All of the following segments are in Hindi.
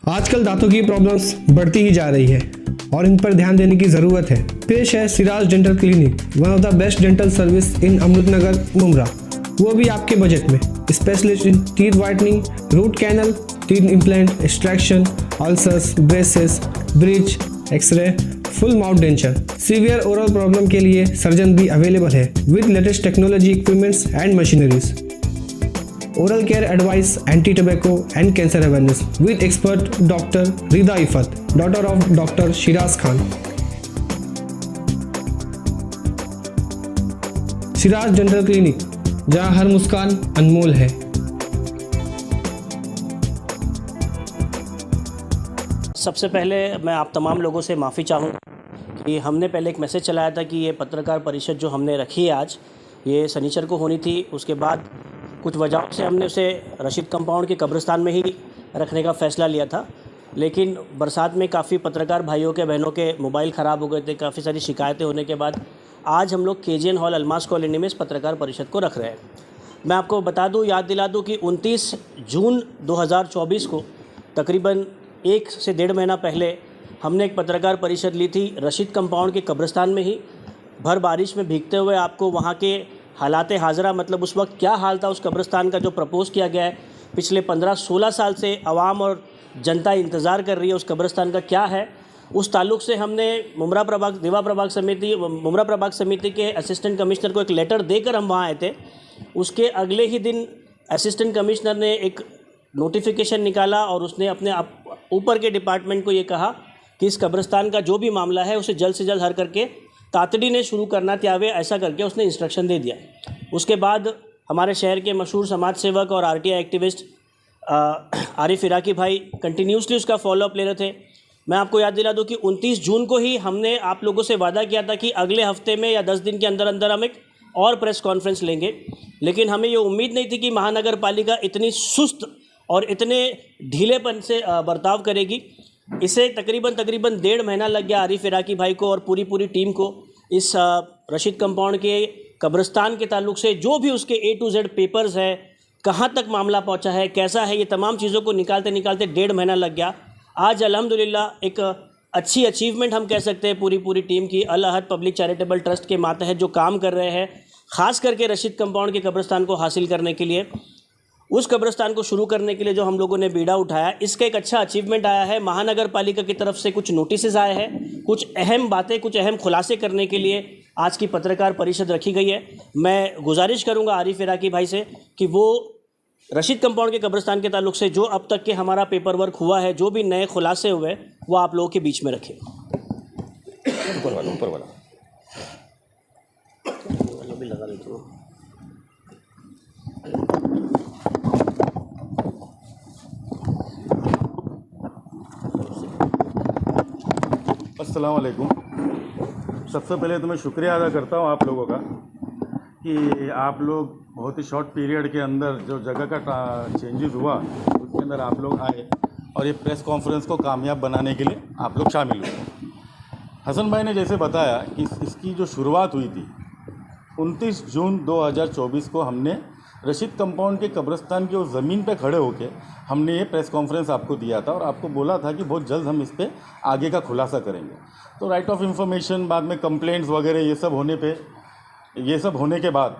आजकल दांतों की प्रॉब्लम्स बढ़ती ही जा रही है और इन पर ध्यान देने की ज़रूरत है। पेश है Siraj dental clinic, one of the best dental service in Amritnagar, Mumbra, वो भी आपके बजट में। Specialist in teeth whitening, root canal, teeth implant, extraction, ulcers, braces, bridge, x ray, full mouth denture. Severe oral problem के लिए सर्जन भी अवेलेबल है with latest technology equipments and machineries. Oral care advice, anti-tobacco and cancer awareness with expert Dr. Rida Ifat, daughter of Dr. Shiraz Khan. Siraj dental clinic, जहां हर मुस्कान अनमोल है। सबसे पहले मैं आप तमाम लोगों से माफ़ी चाहूँ कि हमने पहले एक मैसेज चलाया था कि ये पत्रकार परिषद जो हमने रखी है आज, ये शनिचर को होनी थी। उसके बाद कुछ वजहों से हमने उसे रशीद कंपाउंड के कब्रिस्तान में ही रखने का फ़ैसला लिया था, लेकिन बरसात में काफ़ी पत्रकार भाइयों के बहनों के मोबाइल ख़राब हो गए थे। काफ़ी सारी शिकायतें होने के बाद आज हम लोग KGN हॉल अल्मास कॉलोनी में इस पत्रकार परिषद को रख रहे हैं। मैं आपको बता दूं, याद दिला दूं कि 29 जून 2024 को तकरीबन 1 से 1.5 महीना पहले हमने एक पत्रकार परिषद ली थी रशीद कंपाउंड के कब्रिस्तान में ही। भर बारिश में भीगते हुए आपको वहाँ के हालात हाजरा, मतलब उस वक्त क्या हाल था उस कब्रिस्तान का जो प्रपोज़ किया गया है, पिछले 15-16 साल से आवाम और जनता इंतज़ार कर रही है उस कब्रिस्तान का क्या है, उस ताल्लुक़ से हमने मुमरा प्रभाग समिति के असिस्टेंट कमिश्नर को एक लेटर देकर हम वहाँ आए थे। उसके अगले ही दिन असिस्टेंट कमिश्नर ने एक नोटिफिकेशन निकाला और उसने अपने ऊपर के डिपार्टमेंट को ये कहा कि इस कब्रिस्तान का जो भी मामला है उसे जल्द से जल्द हल करके तातड़ी ने शुरू करना त्यावे, ऐसा करके उसने इंस्ट्रक्शन दे दिया। उसके बाद हमारे शहर के मशहूर समाज सेवक और RTI एक्टिविस्ट आरिफ इराकी भाई कंटिन्यूसली उसका फॉलोअप ले रहे थे। मैं आपको याद दिला दूं कि 29 जून को ही हमने आप लोगों से वादा किया था कि अगले हफ्ते में या 10 दिन के अंदर अंदर हम एक और प्रेस कॉन्फ्रेंस लेंगे, लेकिन हमें ये उम्मीद नहीं थी कि महानगर पालिका इतनी सुस्त और इतने ढीलेपन से बर्ताव करेगी। इसे तकरीबन 1.5 महीना लग गया आरिफ इराकी भाई को और पूरी टीम को इस रशीद कंपाउंड के कब्रिस्तान के ताल्लुक से जो भी उसके A to Z पेपर्स है, कहाँ तक मामला पहुँचा है, कैसा है, ये तमाम चीज़ों को निकालते 1.5 महीना लग गया। आज अल्हम्दुलिल्लाह एक अच्छी अचीवमेंट हम कह सकते हैं पूरी टीम की। अल अहद पब्लिक चैरिटेबल ट्रस्ट के मातहत जो काम कर रहे हैं, ख़ास करके रशीद कंपाउंड के कब्रिस्तान को हासिल करने के लिए, उस कब्रिस्तान को शुरू करने के लिए जो हम लोगों ने बीड़ा उठाया, इसका एक अच्छा अचीवमेंट आया है। महानगर पालिका की तरफ से कुछ नोटिस आए हैं, कुछ अहम बातें, कुछ अहम खुलासे करने के लिए आज की पत्रकार परिषद रखी गई है। मैं गुजारिश करूंगा आरिफ इराकी भाई से कि वो रशीद कंपाउंड के कब्रिस्तान के ताल्लुक से जो अब तक के हमारा पेपर वर्क हुआ है, जो भी नए खुलासे हुए, वो आप लोगों के बीच में रखें। ऊपर वाला भी लगा लेते हो। अस्सलाम वालेकुम। सबसे पहले तो मैं शुक्रिया अदा करता हूँ आप लोगों का कि आप लोग बहुत ही शॉर्ट पीरियड के अंदर जो जगह का चेंजेस हुआ उसके अंदर आप लोग आए और ये प्रेस कॉन्फ्रेंस को कामयाब बनाने के लिए आप लोग शामिल हुए। हसन भाई ने जैसे बताया कि इसकी जो शुरुआत हुई थी 29 जून 2024 को हमने रशीद कंपाउंड के कब्रिस्तान की उस ज़मीन पे खड़े होके हमने ये प्रेस कॉन्फ्रेंस आपको दिया था और आपको बोला था कि बहुत जल्द हम इस पे आगे का खुलासा करेंगे। तो राइट ऑफ इंफॉर्मेशन, बाद में कंप्लेंट्स वगैरह ये सब होने के बाद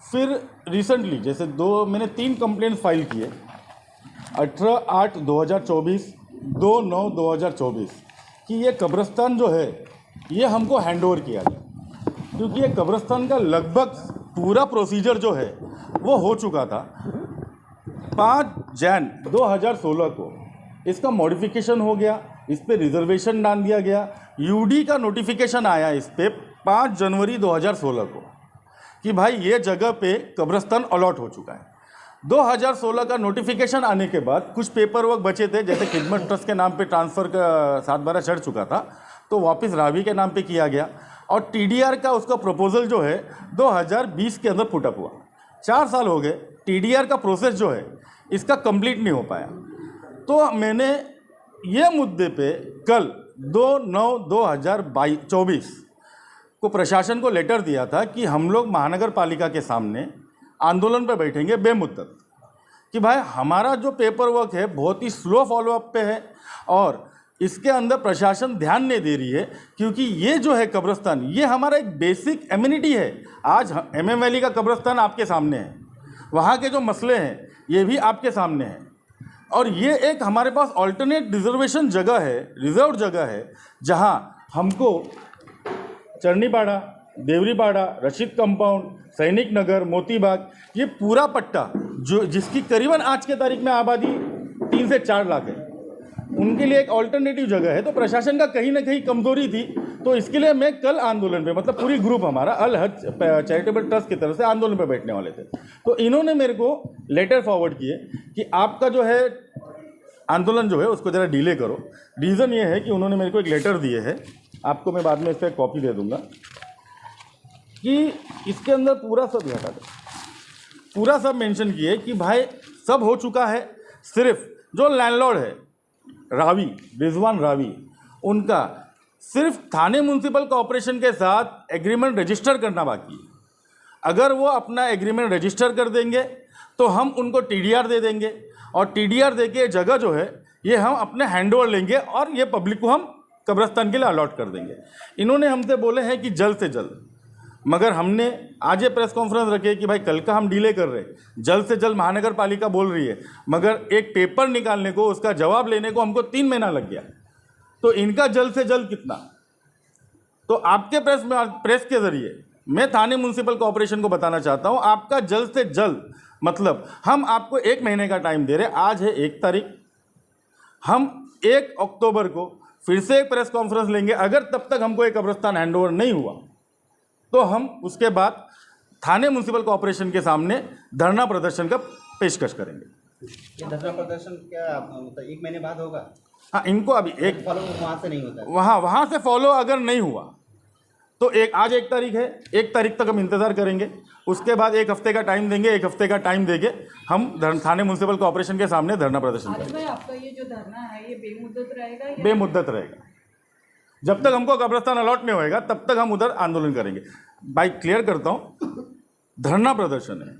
फिर रिसेंटली जैसे मैंने 3 कंप्लेंट्स फाइल किए 18/8/2024, 2/9/2024 कि ये कब्रिस्तान जो है ये हमको हैंड ओवर किया जाए, क्योंकि ये कब्रिस्तान का लगभग पूरा प्रोसीजर जो है वो हो चुका था। 5 जनवरी 2016 को इसका मॉडिफिकेशन हो गया, इस पे रिजर्वेशन डाल दिया गया। UD का नोटिफिकेशन आया इस पे 5 जनवरी 2016 को कि भाई ये जगह पे कब्रिस्तान अलॉट हो चुका है। 2016 का नोटिफिकेशन आने के बाद कुछ पेपर वर्क बचे थे, जैसे खिदमत ट्रस्ट के नाम पे ट्रांसफ़र का 7/12 चढ़ चुका था, तो वापस रावी के नाम पे किया गया और TDR का उसका प्रपोज़ल जो है 2020 के अंदर पुटअप हुआ। 4 साल हो गए, TDR का प्रोसेस जो है इसका कंप्लीट नहीं हो पाया। तो मैंने ये मुद्दे पे कल 2/9/2024 को प्रशासन को लेटर दिया था कि हम लोग महानगर पालिका के सामने आंदोलन पर बैठेंगे बेमुद्दत, कि भाई हमारा जो पेपर वर्क है बहुत ही स्लो फॉलोअप पे है और इसके अंदर प्रशासन ध्यान नहीं दे रही है, क्योंकि ये जो है कब्रिस्तान ये हमारा एक बेसिक एमिनिटी है। आज MM वैली का कब्रिस्तान आपके सामने है, वहाँ के जो मसले हैं ये भी आपके सामने हैं, और ये एक हमारे पास ऑल्टरनेट रिजर्वेशन जगह है, रिजर्व जगह है, जहाँ हमको चरनीपाड़ा, देवरीपाड़ा, रशीद कंपाउंड, सैनिक नगर, मोतीबाग, ये पूरा पट्टा जो जिसकी करीबन आज के तारीख में आबादी 3 से 4 लाख है, उनके लिए एक ऑल्टरनेटिव जगह है। तो प्रशासन का कहीं ना कहीं कमजोरी थी, तो इसके लिए मैं कल आंदोलन पे, मतलब पूरी ग्रुप हमारा अल हज चैरिटेबल ट्रस्ट की तरफ से आंदोलन पे बैठने वाले थे। तो इन्होंने मेरे को लेटर फॉरवर्ड किए कि आपका जो है आंदोलन जो है उसको ज़रा डिले करो। रीज़न ये है कि उन्होंने मेरे को एक लेटर दिए है, आपको मैं बाद में इसका एक कॉपी दे दूँगा, कि इसके अंदर पूरा सब हटा दो, पूरा सब मेंशन किए कि भाई सब हो चुका है, सिर्फ जो लैंडलॉर्ड है रावी, रिजवान रावी, उनका सिर्फ थाने म्यूनसिपल कॉर्पोरेशन के साथ एग्रीमेंट रजिस्टर करना बाकी है। अगर वो अपना एग्रीमेंट रजिस्टर कर देंगे तो हम उनको TDR दे देंगे, और TDR दे के जगह जो है ये हम अपने हैंडओवर लेंगे और ये पब्लिक को हम कब्रिस्तान के लिए अलॉट कर देंगे। इन्होंने हमसे बोले हैं कि जल्द से जल्द, मगर हमने आज ये प्रेस कॉन्फ्रेंस रखे कि भाई कल का हम डिले कर रहे हैं, जल्द से जल्द महानगर पालिका बोल रही है, मगर एक पेपर निकालने को, उसका जवाब लेने को हमको 3 महीना लग गया। तो इनका जल्द से जल्द कितना? तो आपके प्रेस के ज़रिए मैं थाने म्यूनसिपल कॉर्पोरेशन को बताना चाहता हूँ, आपका जल्द से जल्द, मतलब हम आपको 1 महीने का टाइम दे रहे हैं। आज है 1 तारीख, हम 1 अक्टूबर को फिर से एक प्रेस कॉन्फ्रेंस लेंगे। अगर तब तक हमको एक कब्रिस्तान हैंडओवर नहीं हुआ तो हम उसके बाद थाने म्यूनसिपल कॉर्पोरेशन के सामने धरना प्रदर्शन का पेशकश करेंगे। ये धरना प्रदर्शन क्या मतलब 1 महीने बाद होगा? हाँ, इनको अभी एक फॉलो वहाँ से नहीं होता है। वहाँ से फॉलो अगर नहीं हुआ तो आज 1 तारीख है, 1 तारीख तक हम इंतज़ार करेंगे, उसके बाद 1 हफ्ते का टाइम देंगे। 1 हफ्ते का टाइम देके हम थाने म्यूनसिपल कॉर्पोरेशन के सामने धरना प्रदर्शन करेंगे। आपका ये जो धरना है ये बेमुद्दत रहेगा या? बेमुद्दत रहेगा, जब तक हमको कब्रिस्तान अलॉट नहीं होएगा तब तक हम उधर आंदोलन करेंगे। भाई क्लियर करता हूँ, धरना प्रदर्शन है,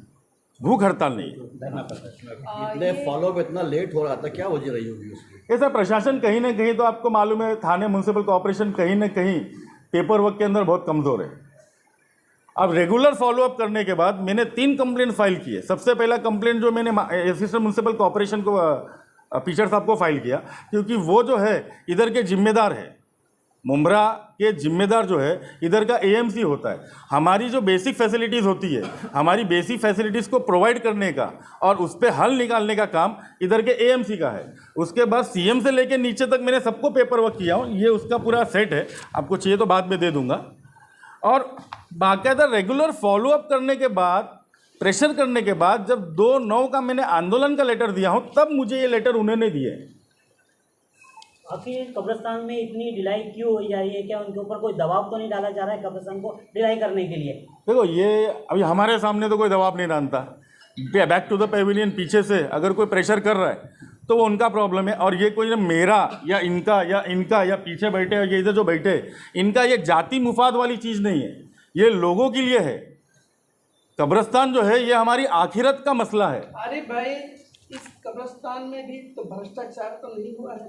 भूख हड़ताल नहीं है। धरना प्रदर्शन इतने फॉलोअप इतना लेट हो रहा था, क्या वजह रही होगी उसकी? ऐसा प्रशासन कहीं ना कहीं, तो आपको मालूम है थाने म्यूनसिपल कॉर्पोरेशन कहीं ना कहीं पेपर वर्क के अंदर बहुत कमज़ोर है। अब रेगुलर फॉलोअप करने के बाद मैंने 3 कंप्लेंट फाइल किए। सबसे पहला कंप्लेंट जो मैंने असिस्टेंट म्यूनसिपल कॉर्पोरेशन को पीचर साहब को फाइल किया, क्योंकि वो जो है इधर के जिम्मेदार है, मुमरा के जिम्मेदार जो है इधर का AMC होता है। हमारी जो बेसिक फैसिलिटीज़ होती है, हमारी बेसिक फैसिलिटीज़ को प्रोवाइड करने का और उस पर हल निकालने का काम इधर के AMC का है। उसके बाद CM से लेके नीचे तक मैंने सबको पेपर वर्क किया हूँ, ये उसका पूरा सेट है, आपको चाहिए तो बाद में दे दूँगा। और बाकायदा रेगुलर फॉलोअप करने के बाद, प्रेशर करने के बाद, जब 2/9 का मैंने आंदोलन का लेटर दिया हूँ तब मुझे ये लेटर उन्होंने दिए। आखिर कब्रिस्तान में इतनी ढिलाई क्यों हो जा रही है? क्या उनके ऊपर कोई दबाव तो नहीं डाला जा रहा है कब्रिस्तान को ढिलाई करने के लिए? देखो, ये अभी हमारे सामने तो कोई दबाव नहीं डालता। बैक टू द पेविलियन पीछे से अगर कोई प्रेशर कर रहा है तो वो उनका प्रॉब्लम है, और ये कोई मेरा या इनका या पीछे बैठे या इधर जो बैठे, इनका ये जाति मुफाद वाली चीज़ नहीं है, ये लोगों के लिए है। कब्रिस्तान जो है ये हमारी आखिरत का मसला है। अरे भाई, इस कब्रिस्तान में भी तो भ्रष्टाचार तो नहीं हुआ है?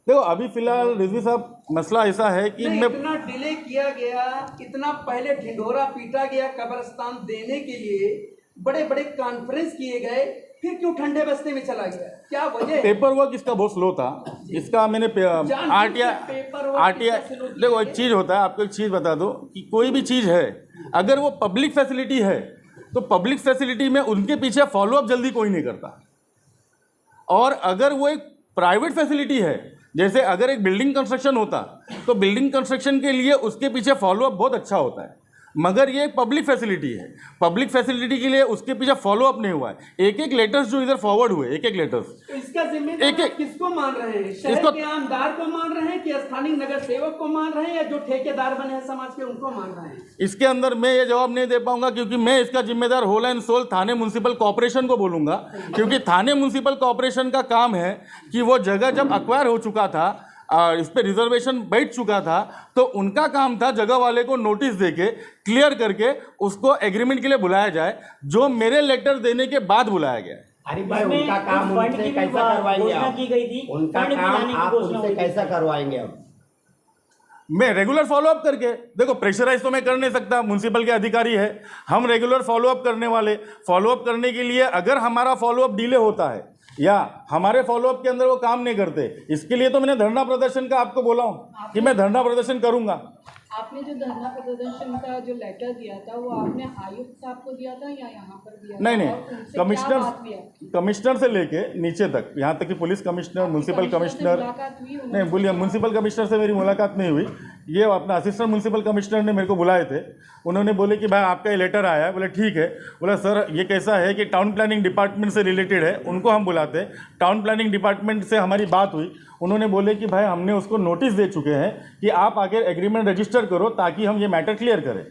देखो, अभी फिलहाल रिजवी साहब मसला ऐसा है कि मैं इतना डिले किया गया, इतना पहले ढिंढोरा पीटा गया कब्रिस्तान देने के लिए, बड़े बड़े कॉन्फ्रेंस किए गए, फिर क्यों ठंडे बस्ते में चला गया? क्या वजह? पेपर वर्क इसका बहुत स्लो था। इसका मैंने आरटीआई देखो, एक चीज़ होता है, आपको एक चीज़ बता दो कि कोई भी चीज़ है अगर वो पब्लिक फैसिलिटी है तो पब्लिक फैसिलिटी में उनके पीछे फॉलोअप जल्दी कोई नहीं करता, और अगर वो एक प्राइवेट फैसिलिटी है, जैसे अगर एक बिल्डिंग कंस्ट्रक्शन होता तो बिल्डिंग कंस्ट्रक्शन के लिए उसके पीछे फॉलोअप बहुत अच्छा होता है, मगर ये एक पब्लिक फैसिलिटी है। पब्लिक फैसिलिटी के लिए उसके पीछे फॉलोअप नहीं हुआ है। एक लेटर्स जो इधर फॉरवर्ड हुए, एक लेटर्स, तो इसका जिम्मेदार किसको मान रहे हैं? शहर के आमदार को मान रहे हैं कि स्थानीय नगर सेवक को मान रहे हैं, या जो ठेकेदार बने हैं समाज के उनको मान रहे हैं? इसके अंदर मैं ये जवाब नहीं दे पाऊंगा, क्योंकि मैं इसका जिम्मेदार whole and sole Thane municipal corporation को बोलूंगा, क्योंकि थाने म्यूनसिपल कॉर्पोरेशन का काम है कि वो जगह जब अक्वायर हो चुका था, इस पर रिजर्वेशन बैठ चुका था, तो उनका काम था जगह वाले को नोटिस देके क्लियर करके उसको एग्रीमेंट के लिए बुलाया जाए, जो मेरे लेटर देने के बाद बुलाया गया। अरे भाई इसमें उनका काम कुछ फंड उनसे की भी कैसा करवाएंगे घोषणा आप? की गई थी, उनका फंड दिलाने काम की आप घोषणा उनसे हुई थी। कैसा करवाएंगे अब? मैं रेगुलर फॉलोअप करके, देखो प्रेशराइज तो मैं कर नहीं सकता, म्यूनसिपल के अधिकारी है, हम रेगुलर फॉलोअप करने वाले, फॉलोअप करने के लिए अगर हमारा फॉलोअप डिले होता है या हमारे फॉलोअप के अंदर वो काम नहीं करते, इसके लिए तो मैंने धरना प्रदर्शन का आपको बोला हूँ कि मैं धरना प्रदर्शन करूंगा। आपने जो धरना प्रदर्शन का जो लेटर दिया था वो आपने आयुक्त साहब को दिया था या यहाँ पर दिया था? नहीं और उनसे क्या बात हुई आपकी? कमिश्नर से लेके नीचे तक, यहाँ तक कि पुलिस कमिश्नर, म्यूनसिपल कमिश्नर से कमिश्नर, मुलाकात हुई उन्होंने? नहीं बोलिए, म्यूनसिपल कमिश्नर से मेरी मुलाकात नहीं हुई, ये अपना असिस्टेंट म्यूनसिपल कमिश्नर ने मेरे को बुलाए थे, उन्होंने बोले कि भाई आपका ये लेटर आया है, बोले ठीक है, बोला सर ये कैसा है कि टाउन प्लानिंग डिपार्टमेंट से रिलेटेड है, उनको हम बुलाते, टाउन प्लानिंग डिपार्टमेंट से हमारी बात हुई, उन्होंने बोले कि भाई हमने उसको नोटिस दे चुके हैं कि आप आगे एग्रीमेंट रजिस्टर करो ताकि हम ये मैटर क्लियर करें।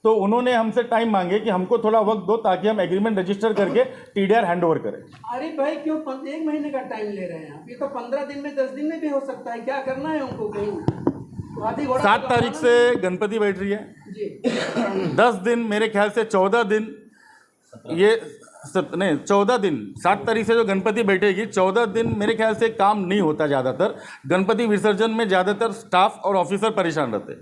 तो उन्होंने हमसे टाइम मांगे कि हमको थोड़ा वक्त दो ताकि हम एग्रीमेंट रजिस्टर करके TDR हैंड ओवर करें। अरे भाई क्यों 1 महीने का टाइम ले रहे हैं आप? ये तो 15 दिन में 10 दिन में भी हो सकता है, क्या करना है उनको कहीं? हाथी घोड़ा 7 तारीख से गणपति बैठ रही है जी 10 दिन, मेरे ख्याल से 14 दिन, ये 14 दिन, 7 तारीख से जो गणपति बैठेगी 14 दिन मेरे ख्याल से काम नहीं होता। ज़्यादातर गणपति विसर्जन में ज़्यादातर स्टाफ और ऑफिसर परेशान रहते,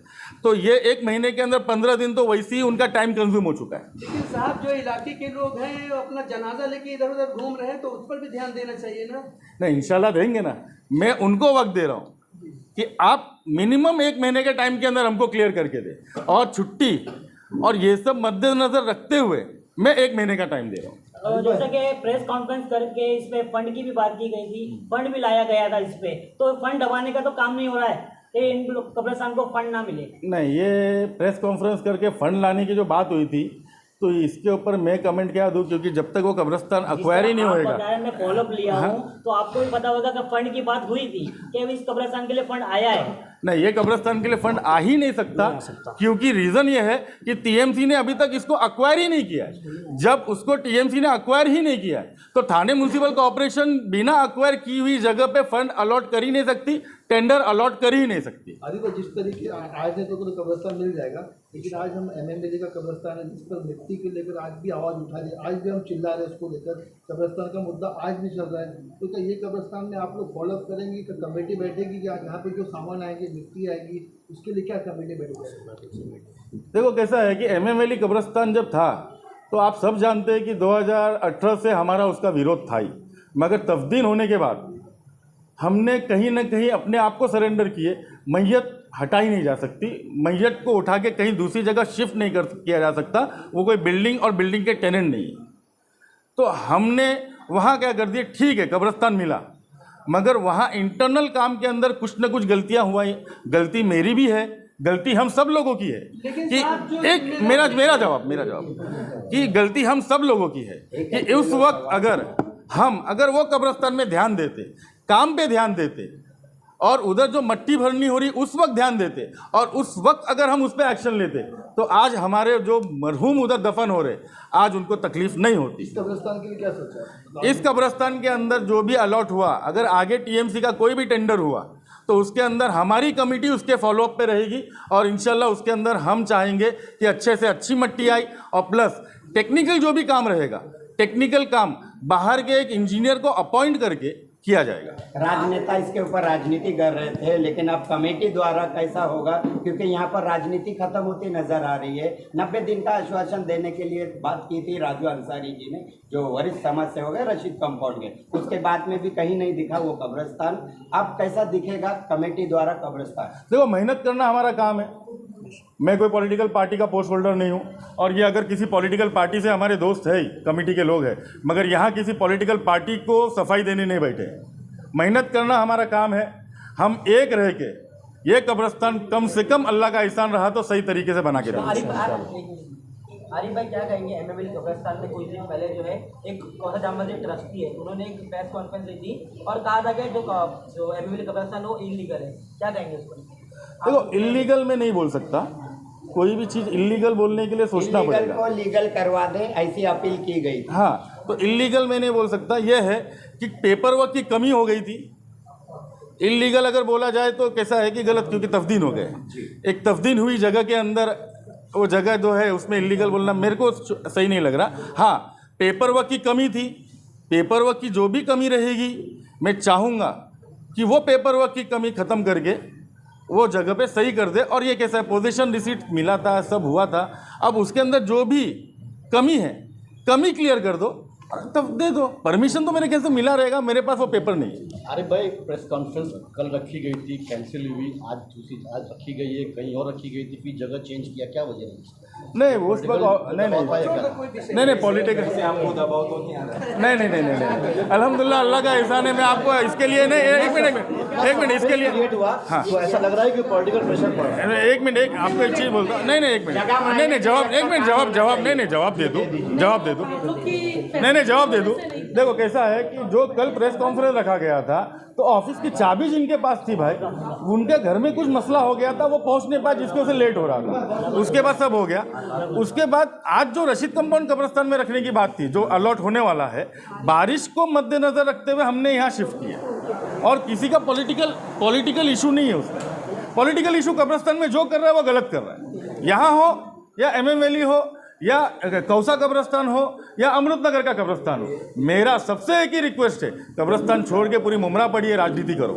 तो ये 1 महीने के अंदर 15 दिन तो वैसे ही उनका टाइम कंज्यूम हो चुका है। लेकिन साहब जो इलाके के लोग हैं वो अपना जनाजा लेके इधर उधर घूम रहे हैं तो उस पर भी ध्यान देना चाहिए ना। नहीं, इंशाल्लाह देंगे ना, मैं उनको वक्त दे रहा हूँ कि आप मिनिमम 1 महीने के टाइम के अंदर हमको क्लियर करके दें, और छुट्टी और ये सब मद्देनजर रखते हुए मैं 1 महीने का टाइम दे रहा हूँ। जैसे कि प्रेस कॉन्फ्रेंस करके इस पे फंड की भी बात की गई थी, फंड भी लाया गया था इस पे, तो फंड दबाने का तो काम नहीं हो रहा है कि इन कब्रिस्तान को फंड ना मिले। नहीं, ये प्रेस कॉन्फ्रेंस करके फंड लाने की जो बात हुई थी तो इसके ऊपर मैं कमेंट क्या दूं, क्योंकि जब तक वो कब्रिस्तान एक्वायर ही नहीं होएगा। मैं फॉलोअप लिया हूँ तो आपको भी पता होगा कि फंड की बात हुई थी कि इस कब्रिस्तान के लिए फंड आया है। नहीं, ये कब्रिस्तान के लिए फंड आ ही नहीं सकता, क्योंकि रीज़न ये है कि TMC ने अभी तक इसको अक्वायर ही नहीं किया है। जब उसको TMC ने अक्वायर ही नहीं किया है तो थाने म्यूनसिपल कॉर्पोरेशन बिना अक्वायर की हुई जगह पे फंड अलॉट कर ही नहीं सकती, टेंडर अलॉट कर ही नहीं सकती। अभी तो जिस तरीके आज ने तो कब्रिस्तान मिल जाएगा, लेकिन आज हम MMLA का कब्रिस्तान है जिस पर मिट्टी को लेकर आज भी आवाज़ उठा रहे, आज भी हम चिल्ला रहे हैं उसको लेकर, कब्रिस्तान का मुद्दा आज भी चल रहा है। तो क्या ये कब्रिस्तान में आप लोग फॉलोअप करेंगे कि कमेटी बैठेगी, या यहाँ पे जो सामान आएंगे, मिट्टी आएगी, उसके लिए क्या कमेटी बैठेगी? देखो कैसा है कि MMLA कब्रिस्तान जब था तो आप सब जानते हैं कि 2018 से हमारा उसका विरोध था ही, मगर तब्दील होने के बाद हमने कहीं ना कहीं अपने आप को सरेंडर किए। मैयत हटाई नहीं जा सकती, मैयत को उठा के कहीं दूसरी जगह शिफ्ट नहीं किया जा सकता, वो कोई बिल्डिंग और बिल्डिंग के टेनेंट नहीं है। तो हमने वहाँ क्या कर दिया, ठीक है कब्रिस्तान मिला, मगर वहाँ इंटरनल काम के अंदर कुछ न कुछ गलतियाँ हुआ है। गलती मेरी भी है, गलती हम सब लोगों की है कि एक मेरा जवाब कि गलती हम सब लोगों की है कि उस वक्त अगर वो कब्रिस्तान में ध्यान देते, काम पे ध्यान देते, और उधर जो मट्टी भरनी हो रही उस वक्त ध्यान देते, और उस वक्त अगर हम उस पर एक्शन लेते तो आज हमारे जो मरहूम उधर दफन हो रहे, आज उनको तकलीफ नहीं होती। इस कब्रिस्तान के लिए क्या सोचा? इस कब्रिस्तान के अंदर जो भी अलॉट हुआ, अगर आगे TMC का कोई भी टेंडर हुआ तो उसके अंदर हमारी कमेटी उसके फॉलोअप पे रहेगी, और इंशाल्लाह उसके अंदर हम चाहेंगे कि अच्छे से अच्छी मट्टी आई, और प्लस टेक्निकल जो भी काम रहेगा, टेक्निकल काम बाहर के एक इंजीनियर को अपॉइंट करके किया जाएगा। राजनेता इसके ऊपर राजनीति कर रहे थे, लेकिन अब कमेटी द्वारा कैसा होगा, क्योंकि यहाँ पर राजनीति खत्म होती नजर आ रही है। 90 दिन का आश्वासन देने के लिए बात की थी राजू अंसारी जी ने, जो वरिष्ठ समाज सेवक है रशीद कंपाउंड के, उसके बाद में भी कहीं नहीं दिखा वो कब्रिस्तान। अब कैसा दिखेगा कमेटी द्वारा कब्रिस्तान? देखो, मेहनत करना हमारा काम है, मैं कोई पॉलिटिकल पार्टी का पोस्ट होल्डर नहीं हूँ, और ये अगर किसी पॉलिटिकल पार्टी से हमारे दोस्त है ही, कमेटी के लोग हैं, मगर यहाँ किसी पॉलिटिकल पार्टी को सफाई देने नहीं बैठे। मेहनत करना हमारा काम है, हम एक रह के ये कब्रिस्तान कम से कम अल्लाह का एहसान रहा तो सही तरीके से बना के रखेंगे। आरिफ भाई क्या कहेंगे, MMLA कब्रिस्तान में कुछ दिन पहले जो है एक कौशल अहमद ट्रस्टी है, उन्होंने एक प्रेस कॉन्फ्रेंस ली थी और कहा था कि जो MMLA कब्रिस्तान वो इलीगल है, क्या कहेंगे उस पर? देखो, इलीगल में नहीं बोल सकता, कोई भी चीज़ इलीगल बोलने के लिए सोचना पड़ेगा। को लीगल करवा दें ऐसी अपील की गई थी। हाँ, तो इलीगल में नहीं बोल सकता, यह है कि पेपर वर्क की कमी हो गई थी। इलीगल अगर बोला जाए तो कैसा है कि गलत, क्योंकि तफ्दीन हो गए, एक तफ्दीन हुई जगह के अंदर वो जगह जो है उसमें इलीगल बोलना मेरे को सही नहीं लग रहा। हाँ, पेपर वर्क की कमी थी, पेपर वर्क की जो भी कमी रहेगी मैं चाहूँगा कि वो पेपर वर्क की कमी ख़त्म करके वो जगह पे सही कर दे। और ये कैसा है, पोजीशन रिसीट मिला था, सब हुआ था, अब उसके अंदर जो भी कमी है कमी क्लियर कर दो तब दे दो। परमिशन तो मेरे ख्याल से मिला रहेगा, मेरे पास वो पेपर नहीं है। अरे भाई प्रेस कॉन्फ्रेंस कल रखी गई थी, कैंसिल हुई, आज रखी गई है, कहीं और रखी गई थी, फिर जगह चेंज किया, क्या वजह है? नहीं वो उस वक्त नहीं पॉलिटिकल नहीं अल्हम्दुलिल्लाह अल्लाह का एहसान है। मैं आपको इसके लिए नहीं, एक मिनट इसके लिए हाँ तो ऐसा लग रहा है कि पॉलिटिकल प्रेशर पड़ रहा है। एक मिनट आपको एक चीज़ बोलता हूँ। नहीं एक मिनट नहीं जवाब, एक मिनट जवाब नहीं जवाब दे दूँ नहीं जवाब दे दूँ। देखो कैसा है कि जो कल प्रेस कॉन्फ्रेंस रखा गया था तो ऑफिस की चाबी जिनके पास थी भाई, उनके घर में कुछ मसला हो गया था, वो पहुंच नहीं पाया जिसकी वजह से लेट हो रहा था। उसके बाद सब हो गया। उसके बाद आज जो रशीद कंपाउंड कब्रिस्तान में रखने की बात थी, जो अलॉट होने वाला है, बारिश को मद्देनजर रखते हुए हमने यहाँ शिफ्ट किया। और किसी का पॉलिटिकल इशू नहीं है उसका। पॉलिटिकल इशू कब्रिस्तान में जो कर रहा है वो गलत कर रहा है। यहाँ हो या MM वैली हो या कौसा कब्रिस्तान हो या अमृतनगर का कब्रिस्तान हो, मेरा सबसे एक ही रिक्वेस्ट है, कब्रिस्तान छोड़ के पूरी मुमरा पड़ी है, राजनीति करो।